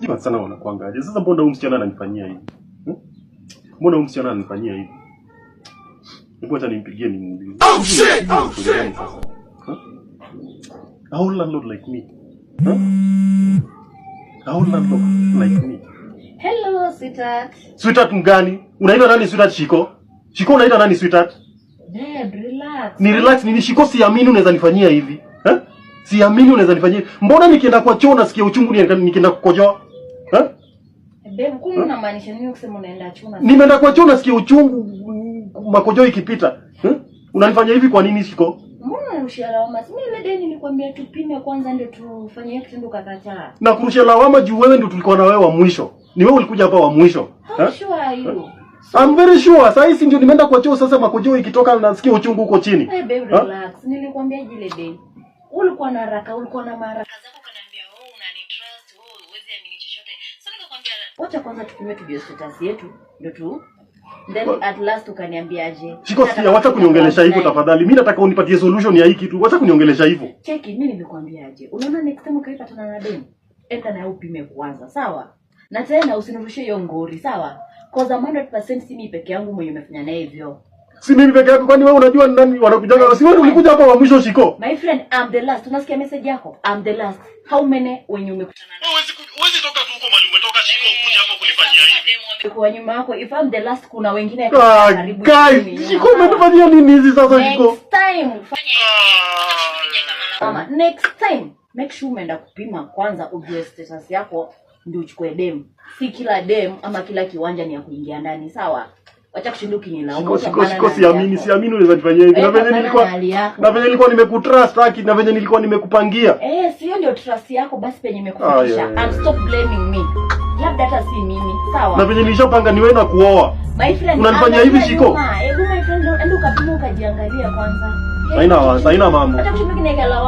Sijui sana wanakuangaje. Sasa mbona huyu msichana ananifanyia hivi? Mbona huyu msichana ananifanyia hivi? Hebu acha nimpigie nimuulize. Oh shit! Oh shit! How landlord like me? How landlord like me? Hello, sweetheart. Sweetheart mgani? Unaita nani sweetheart Shiko? Shiko unaita nani sweetheart? Babe, relax. Ni relax nini Shiko, siamini unaweza nifanyia hivi. Siamini unaweza nifanyia hivi. Mbona nikienda kwa choo nasikia uchungu nikienda kukojoa? Babe, kumbe unamaanisha nini ukisema unaenda choo? Nimeenda kwa choo nasikia uchungu makojoa ikipita. Unanifanyia hivi kwa nini Shiko? Mbona unarushia lawama? Mimi ile deni nilikwambia tupime kwanza ndio tufanye kitendo kakataa. Na kurushia lawama juu wewe ndio tulikuwa na wewe wa mwisho. Ni wewe ulikuja hapa wa mwisho. Sure are you? I'm very sure. Sasa hizi ndio nimeenda kwa choo, sasa makojoa ikitoka nasikia uchungu huko chini. Hey babe, relax. Nilikwambia ile deni. Ulikuwa na haraka, ulikuwa na maraka zako kaniambia unanitrust, huwezi amini chochote. Sasa nikakwambia wacha kwanza tupime tujue status yetu ndio tu. Then at last ukaniambia aje. Shiko sikia, wacha kuniongelesha hivyo tafadhali. Mimi nataka unipatie solution ya hii kitu. Wacha kuniongelesha hivyo. Cheki, mimi nimekwambia aje. Unaona next time ukaipatana na deni, enda na upime kwanza, sawa? Na tena usinirushie hiyo ngori, sawa? Cause 100% si mimi peke yangu mwenye umefanya naye hivyo. Si mimi peke yako, kwani wewe unajua nani wanakujaga? Si wewe ulikuja hapa wa mwisho Shiko. My friend, I'm the last. Unasikia message yako? I'm the last. How many wenye umekutana nao? Huwezi toka tu huko mali umetoka Shiko kuja hapa kunifanyia hivi. Kwa nyuma yako, if I'm the last kuna wengine karibu. Guys, Shiko umenifanyia nini hizi sasa Shiko? Next time. Mama, next time make sure umeenda kupima kwanza ujue status yako ndio uchukue dem. Si kila dem ama kila kiwanja ni ya kuingia ndani, sawa? Wacha kushinduki nilaumu. Shiko siamini unaweza nifanyia hivi. Na venye nilikuwa nimekutrust haki na venye nilikuwa nimekupangia. Sio ndio trust yako basi penye nimekufikisha. And stop blaming me. Labda hata si mimi, sawa? Na venye nilishapanga ni wewe na kuoa. My friend, unanifanyia hivi Shiko? Hebu my friend, endo kapima ukajiangalia kwanza. Haina mambo. Hata kushinduki nikaela